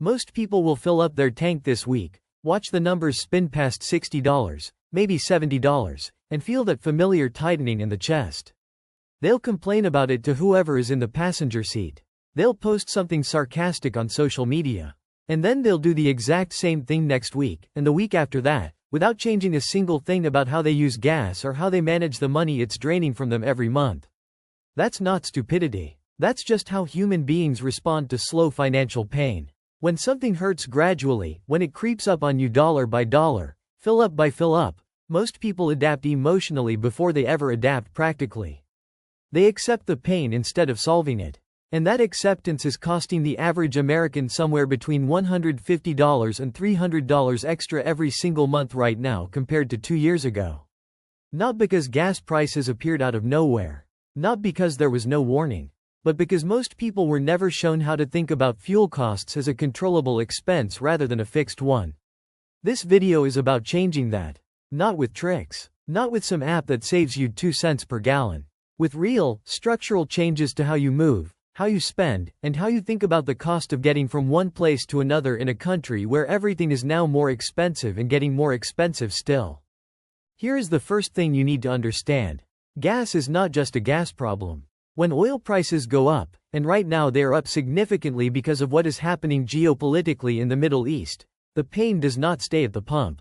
Most people will fill up their tank this week, watch the numbers spin past $60, maybe $70, and feel that familiar tightening in the chest. They'll complain about it to whoever is in the passenger seat. They'll post something sarcastic on social media. And then they'll do the exact same thing next week, and the week after that, without changing a single thing about how they use gas or how they manage the money it's draining from them every month. That's not stupidity. That's just how human beings respond to slow financial pain. When something hurts gradually, when it creeps up on you dollar by dollar, fill up by fill up, most people adapt emotionally before they ever adapt practically. They accept the pain instead of solving it. And that acceptance is costing the average American somewhere between $150 and $300 extra every single month right now compared to 2 years ago. Not because gas prices appeared out of nowhere. Not because there was no warning. But because most people were never shown how to think about fuel costs as a controllable expense rather than a fixed one. This video is about changing that. Not with tricks. Not with some app that saves you 2 cents per gallon. With real, structural changes to how you move, how you spend, and how you think about the cost of getting from one place to another in a country where everything is now more expensive and getting more expensive still. Here is the first thing you need to understand. Gas is not just a gas problem. When oil prices go up, and right now they are up significantly because of what is happening geopolitically in the Middle East, the pain does not stay at the pump.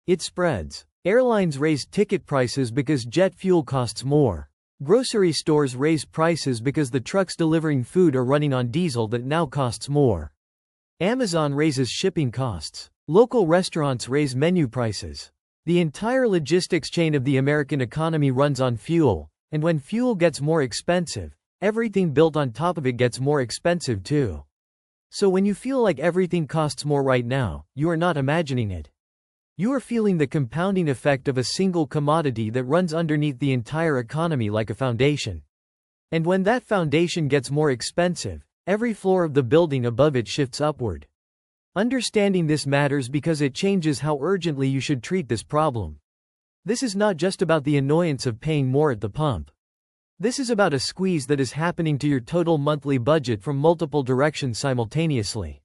It spreads. Airlines raise ticket prices because jet fuel costs more. Grocery stores raise prices because the trucks delivering food are running on diesel that now costs more. Amazon raises shipping costs. Local restaurants raise menu prices. The entire logistics chain of the American economy runs on fuel. And when fuel gets more expensive, everything built on top of it gets more expensive too. So when you feel like everything costs more right now, you are not imagining it. You are feeling the compounding effect of a single commodity that runs underneath the entire economy like a foundation. And when that foundation gets more expensive, every floor of the building above it shifts upward. Understanding this matters because it changes how urgently you should treat this problem. This is not just about the annoyance of paying more at the pump. This is about a squeeze that is happening to your total monthly budget from multiple directions simultaneously.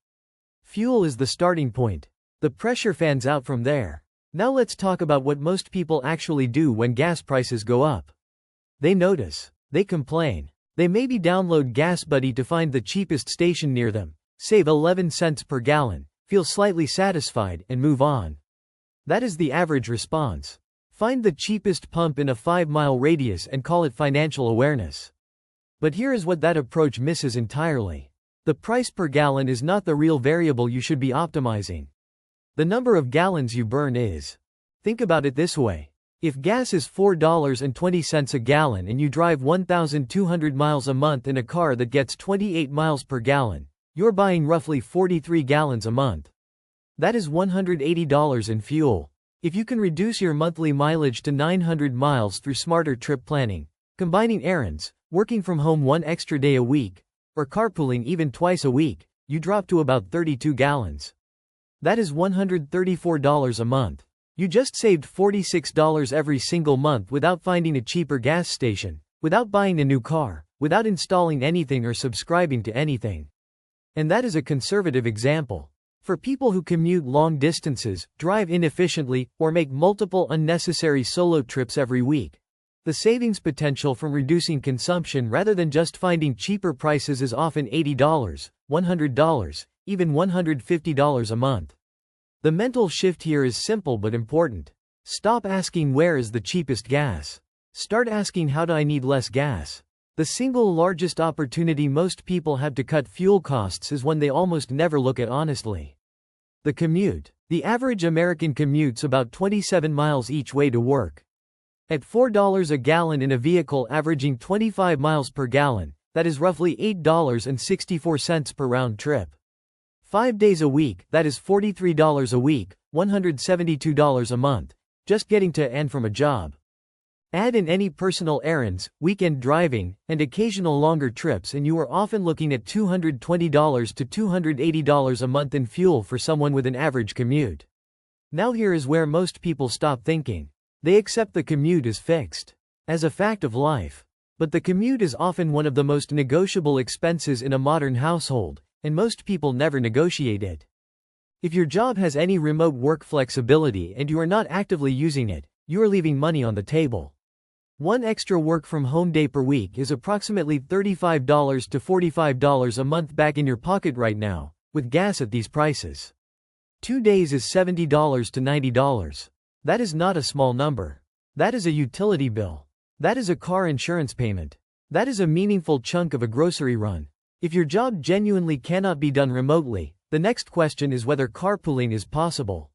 Fuel is the starting point. The pressure fans out from there. Now let's talk about what most people actually do when gas prices go up. They notice. They complain. They maybe download GasBuddy to find the cheapest station near them, save 11 cents per gallon, feel slightly satisfied, and move on. That is the average response. Find the cheapest pump in a 5-mile radius and call it financial awareness. But here is what that approach misses entirely. The price per gallon is not the real variable you should be optimizing. The number of gallons you burn is. Think about it this way. If gas is $4.20 a gallon and you drive 1,200 miles a month in a car that gets 28 miles per gallon, you're buying roughly 43 gallons a month. That is $180 in fuel. If you can reduce your monthly mileage to 900 miles through smarter trip planning, combining errands, working from home 1 extra day a week, or carpooling even twice a week, you drop to about 32 gallons. That is $134 a month. You just saved $46 every single month without finding a cheaper gas station, without buying a new car, without installing anything or subscribing to anything. And that is a conservative example. For people who commute long distances, drive inefficiently, or make multiple unnecessary solo trips every week, the savings potential from reducing consumption rather than just finding cheaper prices is often $80, $100, even $150 a month. The mental shift here is simple but important. Stop asking where is the cheapest gas. Start asking how do I need less gas. The single largest opportunity most people have to cut fuel costs is one they almost never look at honestly. The commute. The average American commutes about 27 miles each way to work. At $4 a gallon in a vehicle averaging 25 miles per gallon, that is roughly $8.64 per round trip. 5 days a week, that is $43 a week, $172 a month, just getting to and from a job. Add in any personal errands, weekend driving, and occasional longer trips and you are often looking at $220 to $280 a month in fuel for someone with an average commute. Now here is where most people stop thinking. They accept the commute is fixed. As a fact of life. But the commute is often one of the most negotiable expenses in a modern household, and most people never negotiate it. If your job has any remote work flexibility and you are not actively using it, you are leaving money on the table. One extra work from home day per week is approximately $35 to $45 a month back in your pocket right now, with gas at these prices. 2 days is $70 to $90. That is not a small number. That is a utility bill. That is a car insurance payment. That is a meaningful chunk of a grocery run. If your job genuinely cannot be done remotely, the next question is whether carpooling is possible.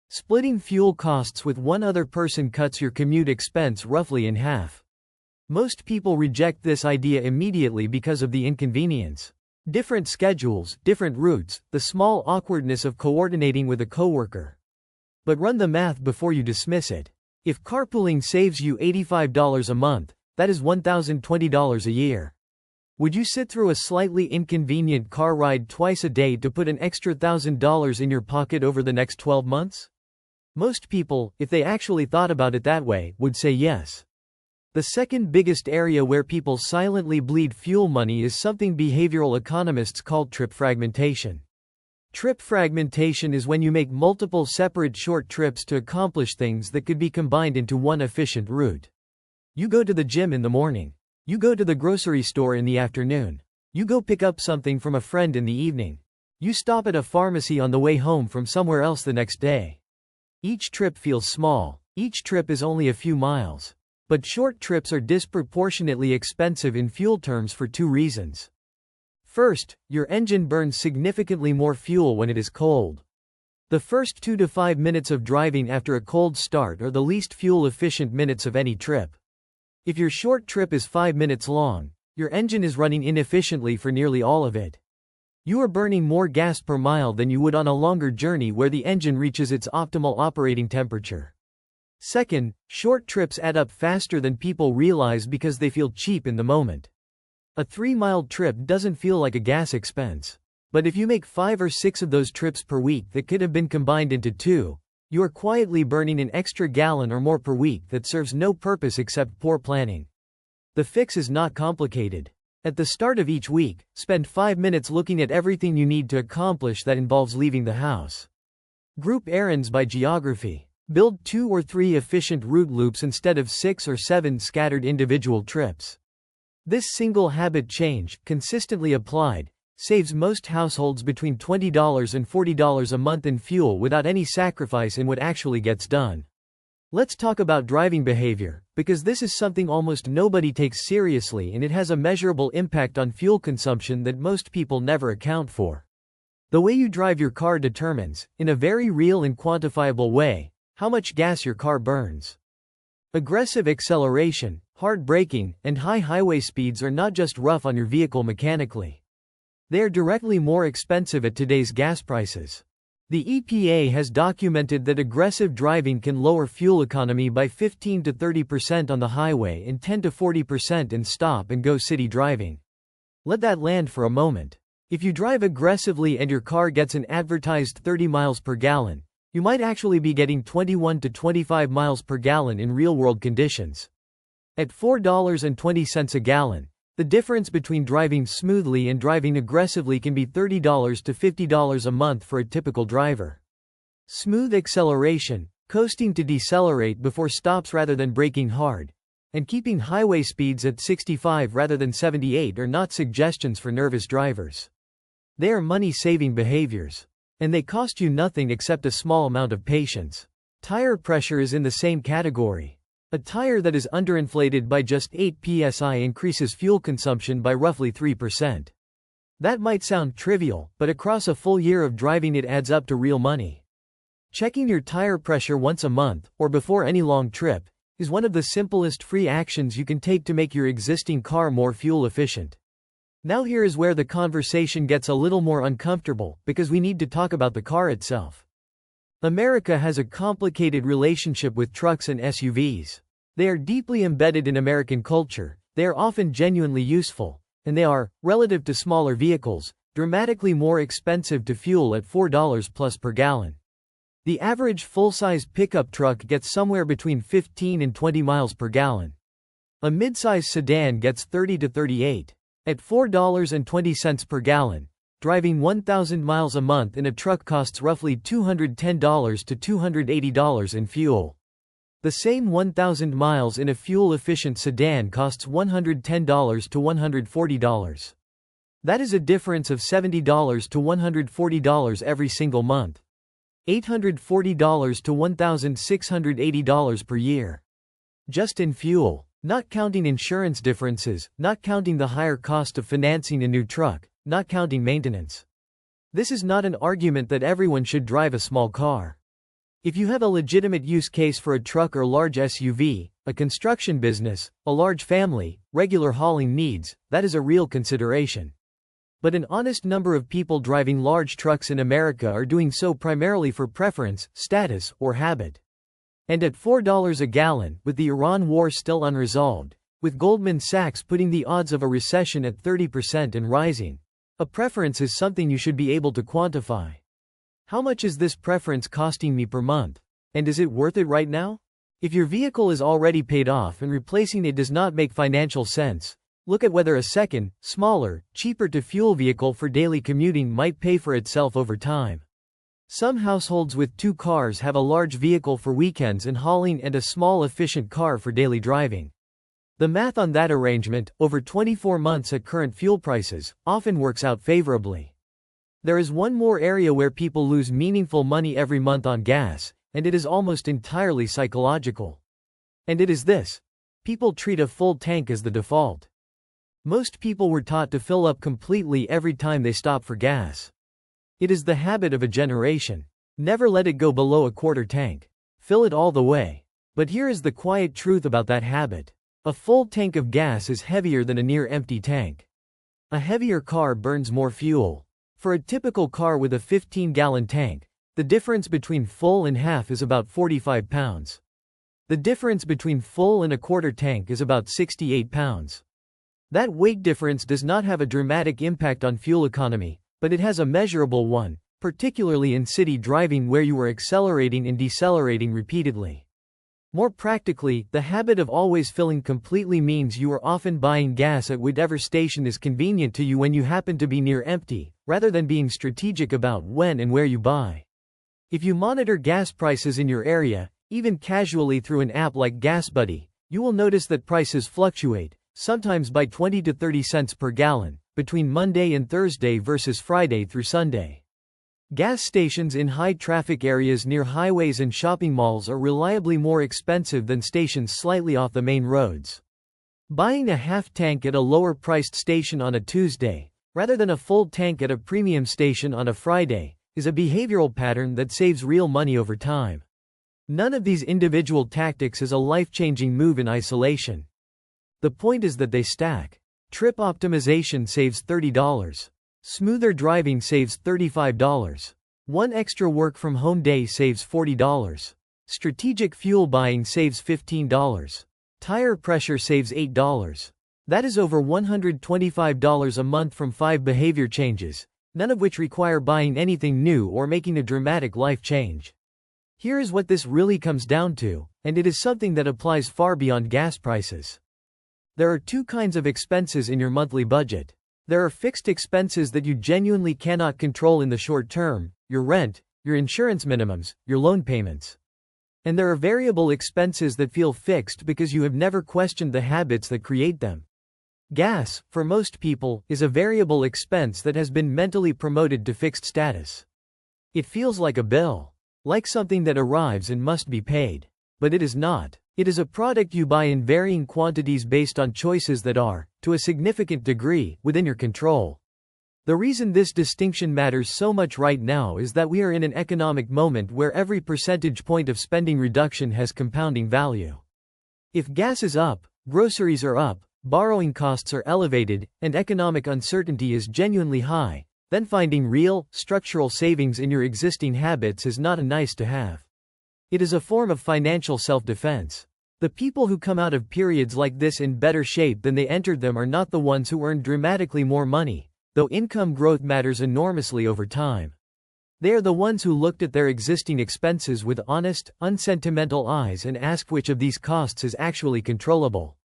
Splitting fuel costs with one other person cuts your commute expense roughly in half. Most people reject this idea immediately because of the inconvenience. Different schedules, different routes, the small awkwardness of coordinating with a coworker. But run the math before you dismiss it. If carpooling saves you $85 a month, that is $1,020 a year. Would you sit through a slightly inconvenient car ride twice a day to put an extra $1,000 in your pocket over the next 12 months? Most people, if they actually thought about it that way, would say yes. The second biggest area where people silently bleed fuel money is something behavioral economists call trip fragmentation. Trip fragmentation is when you make multiple separate short trips to accomplish things that could be combined into one efficient route. You go to the gym in the morning. You go to the grocery store in the afternoon. You go pick up something from a friend in the evening. You stop at a pharmacy on the way home from somewhere else the next day. Each trip feels small. Each trip is only a few miles. But short trips are disproportionately expensive in fuel terms for 2 reasons. First, your engine burns significantly more fuel when it is cold. The first 2 to 5 minutes of driving after a cold start are the least fuel-efficient minutes of any trip. If your short trip is 5 minutes long, your engine is running inefficiently for nearly all of it. You are burning more gas per mile than you would on a longer journey where the engine reaches its optimal operating temperature. Second, short trips add up faster than people realize because they feel cheap in the moment. A 3-mile trip doesn't feel like a gas expense. But if you make 5 or 6 of those trips per week that could have been combined into 2, you are quietly burning an extra gallon or more per week that serves no purpose except poor planning. The fix is not complicated. At the start of each week, spend 5 minutes looking at everything you need to accomplish that involves leaving the house. Group errands by geography. Build 2 or 3 efficient route loops instead of 6 or 7 scattered individual trips. This single habit change, consistently applied, saves most households between $20 and $40 a month in fuel without any sacrifice in what actually gets done. Let's talk about driving behavior, because this is something almost nobody takes seriously and it has a measurable impact on fuel consumption that most people never account for. The way you drive your car determines, in a very real and quantifiable way, how much gas your car burns. Aggressive acceleration, hard braking, and high highway speeds are not just rough on your vehicle mechanically. They are directly more expensive at today's gas prices. The EPA has documented that aggressive driving can lower fuel economy by 15 to 30% on the highway and 10 to 40% in stop-and-go city driving. Let that land for a moment. If you drive aggressively and your car gets an advertised 30 miles per gallon, you might actually be getting 21 to 25 miles per gallon in real-world conditions. At $4.20 a gallon, the difference between driving smoothly and driving aggressively can be $30 to $50 a month for a typical driver. Smooth acceleration, coasting to decelerate before stops rather than braking hard, and keeping highway speeds at 65 rather than 78 are not suggestions for nervous drivers. They are money-saving behaviors. And they cost you nothing except a small amount of patience. Tire pressure is in the same category. A tire that is underinflated by just 8 psi increases fuel consumption by roughly 3%. That might sound trivial, but across a full year of driving it adds up to real money. Checking your tire pressure once a month, or before any long trip, is one of the simplest free actions you can take to make your existing car more fuel efficient. Now here is where the conversation gets a little more uncomfortable, because we need to talk about the car itself. America has a complicated relationship with trucks and SUVs. They are deeply embedded in American culture, they are often genuinely useful, and they are, relative to smaller vehicles, dramatically more expensive to fuel at $4 plus per gallon. The average full-size pickup truck gets somewhere between 15 and 20 miles per gallon. A mid-size sedan gets 30 to 38. At $4.20 per gallon, driving 1,000 miles a month in a truck costs roughly $210 to $280 in fuel. The same 1,000 miles in a fuel-efficient sedan costs $110 to $140. That is a difference of $70 to $140 every single month. $840 to $1,680 per year. Just in fuel. Not counting insurance differences, not counting the higher cost of financing a new truck, not counting maintenance. This is not an argument that everyone should drive a small car. If you have a legitimate use case for a truck or large SUV, a construction business, a large family, regular hauling needs, that is a real consideration. But an honest number of people driving large trucks in America are doing so primarily for preference, status, or habit. And at $4 a gallon, with the Iran war still unresolved, with Goldman Sachs putting the odds of a recession at 30% and rising, a preference is something you should be able to quantify. How much is this preference costing me per month? And is it worth it right now? If your vehicle is already paid off and replacing it does not make financial sense, look at whether a second, smaller, cheaper-to-fuel vehicle for daily commuting might pay for itself over time. Some households with 2 cars have a large vehicle for weekends and hauling and a small efficient car for daily driving. The math on that arrangement, over 24 months at current fuel prices, often works out favorably. There is one more area where people lose meaningful money every month on gas, and it is almost entirely psychological. And it is this: people treat a full tank as the default. Most people were taught to fill up completely every time they stop for gas. It is the habit of a generation. Never let it go below a quarter tank. Fill it all the way. But here is the quiet truth about that habit. A full tank of gas is heavier than a near-empty tank. A heavier car burns more fuel. For a typical car with a 15-gallon tank, the difference between full and half is about 45 pounds. The difference between full and a quarter tank is about 68 pounds. That weight difference does not have a dramatic impact on fuel economy, but it has a measurable one, particularly in city driving where you are accelerating and decelerating repeatedly. More practically, the habit of always filling completely means you are often buying gas at whatever station is convenient to you when you happen to be near empty, rather than being strategic about when and where you buy. If you monitor gas prices in your area, even casually through an app like GasBuddy, you will notice that prices fluctuate, sometimes by 20 to 30 cents per gallon, between Monday and Thursday versus Friday through Sunday. Gas stations in high-traffic areas near highways and shopping malls are reliably more expensive than stations slightly off the main roads. Buying a half-tank at a lower-priced station on a Tuesday, rather than a full tank at a premium station on a Friday, is a behavioral pattern that saves real money over time. None of these individual tactics is a life-changing move in isolation. The point is that they stack. Trip optimization saves $30. Smoother driving saves $35. One extra work-from-home day saves $40. Strategic fuel buying saves $15. Tire pressure saves $8. That is over $125 a month from 5 behavior changes, none of which require buying anything new or making a dramatic life change. Here is what this really comes down to, and it is something that applies far beyond gas prices. There are 2 kinds of expenses in your monthly budget. There are fixed expenses that you genuinely cannot control in the short term, your rent, your insurance minimums, your loan payments. And there are variable expenses that feel fixed because you have never questioned the habits that create them. Gas, for most people, is a variable expense that has been mentally promoted to fixed status. It feels like a bill, like something that arrives and must be paid. But it is not. It is a product you buy in varying quantities based on choices that are, to a significant degree, within your control. The reason this distinction matters so much right now is that we are in an economic moment where every percentage point of spending reduction has compounding value. If gas is up, groceries are up, borrowing costs are elevated, and economic uncertainty is genuinely high, then finding real, structural savings in your existing habits is not a nice to have. It is a form of financial self-defense. The people who come out of periods like this in better shape than they entered them are not the ones who earn dramatically more money, though income growth matters enormously over time. They are the ones who looked at their existing expenses with honest, unsentimental eyes and asked which of these costs is actually controllable.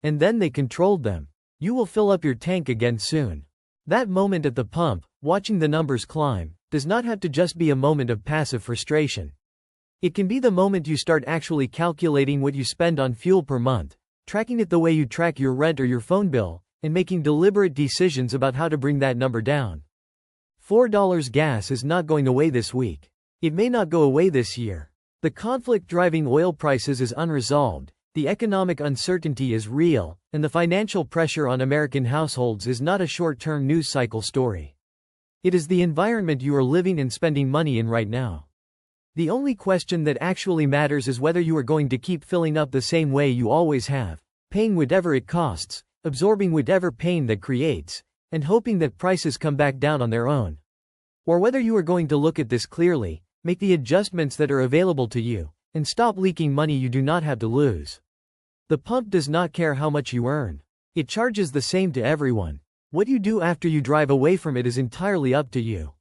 And then they controlled them. You will fill up your tank again soon. That moment at the pump, watching the numbers climb, does not have to just be a moment of passive frustration. It can be the moment you start actually calculating what you spend on fuel per month, tracking it the way you track your rent or your phone bill, and making deliberate decisions about how to bring that number down. $4 gas is not going away this week. It may not go away this year. The conflict driving oil prices is unresolved, the economic uncertainty is real, and the financial pressure on American households is not a short-term news cycle story. It is the environment you are living and spending money in right now. The only question that actually matters is whether you are going to keep filling up the same way you always have, paying whatever it costs, absorbing whatever pain that creates, and hoping that prices come back down on their own. Or whether you are going to look at this clearly, make the adjustments that are available to you, and stop leaking money you do not have to lose. The pump does not care how much you earn. It charges the same to everyone. What you do after you drive away from it is entirely up to you.